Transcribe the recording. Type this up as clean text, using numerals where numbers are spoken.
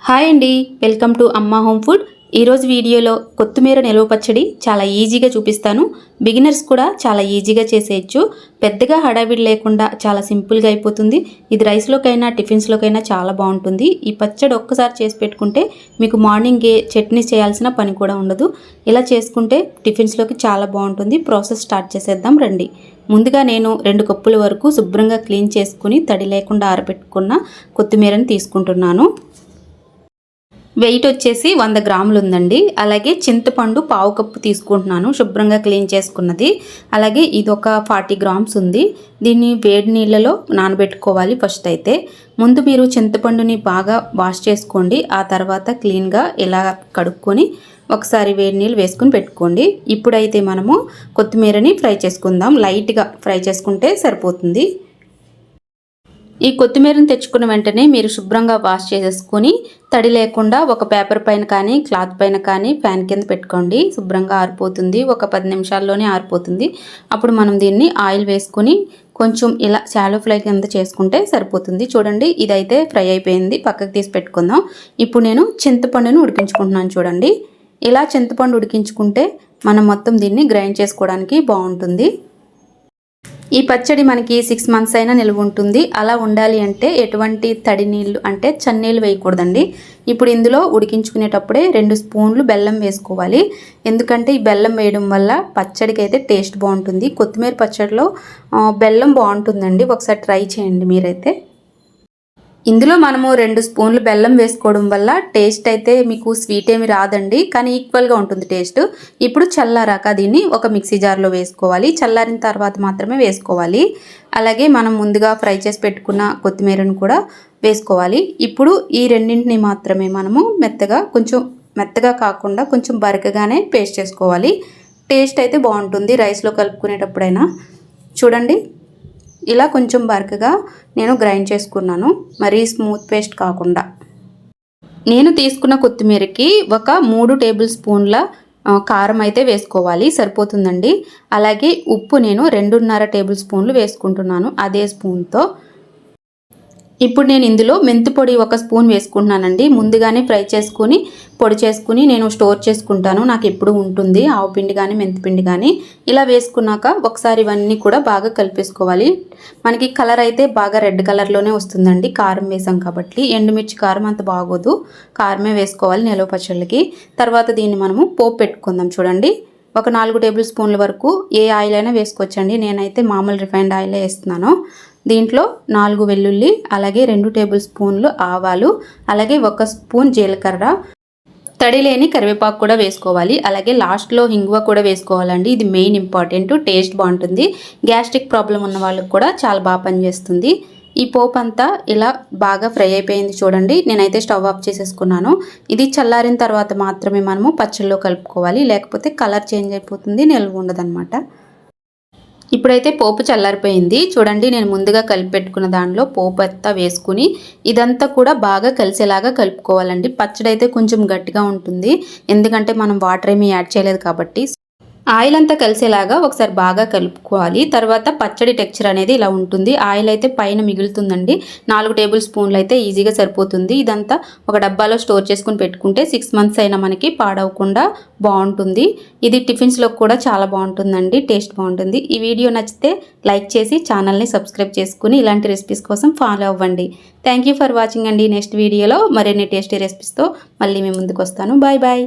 Hi అండి, welcome to అమ్మ home food. ఈరోజు వీడియోలో కొత్తిమీర నిల్వ పచ్చడి చాలా ఈజీగా చూపిస్తాను. బిగినర్స్ కూడా చాలా ఈజీగా చేసేయచ్చు. పెద్దగా హడావిడి లేకుండా చాలా సింపుల్గా అయిపోతుంది. ఇది రైస్లోకైనా టిఫిన్స్లోకైనా చాలా బాగుంటుంది. ఈ పచ్చడి ఒక్కసారి చేసి పెట్టుకుంటే మీకు మార్నింగే చట్నీ చేయాల్సిన పని కూడా ఉండదు. ఇలా చేసుకుంటే టిఫిన్స్లోకి చాలా బాగుంటుంది. ప్రాసెస్ స్టార్ట్ చేసేద్దాం రండి. ముందుగా నేను 2 కప్పుల వరకు శుభ్రంగా క్లీన్ చేసుకుని తడి లేకుండా ఆరబెట్టుకున్న కొత్తిమీరని తీసుకుంటున్నాను. వెయిట్ వచ్చేసి 100 గ్రాములు ఉందండి. అలాగే చింతపండు పావు కప్పు తీసుకుంటున్నాను, శుభ్రంగా క్లీన్ చేసుకున్నది. అలాగే ఇది ఒక 40 గ్రామ్స్ ఉంది. దీన్ని వేడి నీళ్ళలో నానబెట్టుకోవాలి. ఫస్ట్ అయితే ముందు మీరు చింతపండుని బాగా వాష్ చేసుకోండి. ఆ తర్వాత క్లీన్గా ఇలా కడుక్కొని ఒకసారి వేడి నీళ్ళు వేసుకుని పెట్టుకోండి. ఇప్పుడైతే మనము కొత్తిమీరని ఫ్రై చేసుకుందాం. లైట్గా ఫ్రై చేసుకుంటే సరిపోతుంది. ఈ కొత్తిమీరని తెచ్చుకున్న వెంటనే మీరు శుభ్రంగా వాష్ చేసేసుకొని తడి లేకుండా ఒక పేపర్ పైన కానీ క్లాత్ పైన కానీ ఫ్యాన్ కింద పెట్టుకోండి. శుభ్రంగా ఆరిపోతుంది. ఒక 10 నిమిషాల్లోనే ఆరిపోతుంది. అప్పుడు మనం దీన్ని ఆయిల్ వేసుకొని కొంచెం ఇలా షాలో ఫ్రై కింద చేసుకుంటే సరిపోతుంది. చూడండి, ఇదైతే ఫ్రై అయిపోయింది. పక్కకు తీసి పెట్టుకుందాం. ఇప్పుడు నేను చింతపండును ఉడికించుకుంటున్నాను. చూడండి, ఇలా చింతపండు ఉడికించుకుంటే మనం మొత్తం దీన్ని గ్రైండ్ చేసుకోవడానికి బాగుంటుంది. ఈ పచ్చడి మనకి 6 మంత్స్ అయినా నిల్వ ఉంటుంది. అలా ఉండాలి అంటే ఎటువంటి తడి నీళ్ళు అంటే చన్నీళ్ళు వేయకూడదండి. ఇప్పుడు ఇందులో ఉడికించుకునేటప్పుడే 2 స్పూన్లు బెల్లం వేసుకోవాలి. ఎందుకంటే ఈ బెల్లం వేయడం వల్ల పచ్చడికి అయితే టేస్ట్ బాగుంటుంది. కొత్తిమీర పచ్చడిలో బెల్లం బాగుంటుందండి. ఒకసారి ట్రై చేయండి మీరైతే. ఇందులో మనము 2 స్పూన్లు బెల్లం వేసుకోవడం వల్ల టేస్ట్ అయితే మీకు స్వీట్ ఏమి రాదండి, కానీ ఈక్వల్గా ఉంటుంది టేస్ట్. ఇప్పుడు చల్లారాక దీన్ని ఒక మిక్సీ జార్లో వేసుకోవాలి. చల్లారిన తర్వాత మాత్రమే వేసుకోవాలి. అలాగే మనం ముందుగా ఫ్రై చేసి పెట్టుకున్న కొత్తిమీరను కూడా వేసుకోవాలి. ఇప్పుడు ఈ రెండింటిని మాత్రమే మనము కొంచెం మెత్తగా కాకుండా కొంచెం బరకగానే పేస్ట్ చేసుకోవాలి. టేస్ట్ అయితే బాగుంటుంది రైస్లో కలుపుకునేటప్పుడైనా. చూడండి, ఇలా కొంచెం బరకగా నేను గ్రైండ్ చేసుకున్నాను, మరీ స్మూత్ పేస్ట్ కాకుండా. నేను తీసుకున్న కొత్తిమీరకి ఒక 3 టేబుల్ స్పూన్ల కారం అయితే వేసుకోవాలి, సరిపోతుందండి. అలాగే ఉప్పు నేను 2.5 టేబుల్ స్పూన్లు వేసుకుంటున్నాను అదే స్పూన్తో. ఇప్పుడు నేను ఇందులో మెంతి పొడి 1 స్పూన్ వేసుకుంటున్నానండి. ముందుగానే ఫ్రై చేసుకుని పొడి చేసుకుని నేను స్టోర్ చేసుకుంటాను. నాకు ఎప్పుడు ఉంటుంది ఆవు పిండి కానీ మెంతి పిండి కానీ. ఇలా వేసుకున్నాక ఒకసారి ఇవన్నీ కూడా బాగా కలిపేసుకోవాలి. మనకి కలర్ అయితే బాగా రెడ్ కలర్లోనే వస్తుందండి, కారం వేసాం కాబట్టి. ఎండుమిర్చి కారం అంత బాగోదు, కారమే వేసుకోవాలి నిలవ పచ్చళ్ళకి. తర్వాత దీన్ని మనము పోపు పెట్టుకుందాం. చూడండి, ఒక 4 టేబుల్ స్పూన్ల వరకు ఏ ఆయిల్ అయినా వేసుకోవచ్చండి. నేనైతే మామూలు రిఫైన్డ్ ఆయిలే వేస్తున్నాను. దీంట్లో 4 వెల్లుల్లి, అలాగే 2 టేబుల్ స్పూన్లు ఆవాలు, అలాగే 1 స్పూన్ జీలకర్ర, తడి లేని కరివేపాకు కూడా వేసుకోవాలి. అలాగే లాస్ట్లో ఇంగువ కూడా వేసుకోవాలండి. ఇది మెయిన్ ఇంపార్టెంట్, టేస్ట్ బాగుంటుంది. గ్యాస్ట్రిక్ ప్రాబ్లం ఉన్న వాళ్ళకి కూడా చాలా బాగా పనిచేస్తుంది. ఈ పోపు అంతా ఇలా బాగా ఫ్రై అయిపోయింది. చూడండి, నేనైతే స్టవ్ ఆఫ్ చేసేసుకున్నాను. ఇది చల్లారిన తర్వాత మాత్రమే మనము పచ్చళ్ళలో కలుపుకోవాలి, లేకపోతే కలర్ చేంజ్ అయిపోతుంది, నిల్వ ఉండదన్నమాట. ఇప్పుడైతే పోపు చల్లారిపోయింది. చూడండి, నేను ముందుగా కలిపి పెట్టుకున్న దానిలో పోపు అంతా వేసుకుని ఇదంతా కూడా బాగా కలిసేలాగా కలుపుకోవాలండి. పచ్చడి అయితే కొంచెం గట్టిగా ఉంటుంది, ఎందుకంటే మనం వాటర్ ఏమీ యాడ్ చేయలేదు కాబట్టి. ఆయిల్ అంతా కలిసేలాగా ఒకసారి బాగా కలుపుకోవాలి. తర్వాత పచ్చడి టెక్స్చర్ అనేది ఇలా ఉంటుంది. ఆయిల్ అయితే పైన మిగులుతుందండి. 4 టేబుల్ స్పూన్లు అయితే ఈజీగా సరిపోతుంది. ఇదంతా ఒక డబ్బాలో స్టోర్ చేసుకుని పెట్టుకుంటే 6 మంత్స్ అయినా మనకి పాడవకుండా బాగుంటుంది. ఇది టిఫిన్స్లో కూడా చాలా బాగుంటుందండి, టేస్ట్ బాగుంటుంది. ఈ వీడియో నచ్చితే లైక్ చేసి ఛానల్ని సబ్స్క్రైబ్ చేసుకుని ఇలాంటి రెసిపీస్ కోసం ఫాలో అవ్వండి. థ్యాంక్ యూ ఫర్ వాచింగ్ అండి. నెక్స్ట్ వీడియోలో మరిన్ని టేస్టీ రెసిపీస్తో మళ్ళీ మీ ముందుకు వస్తాను. Bye bye.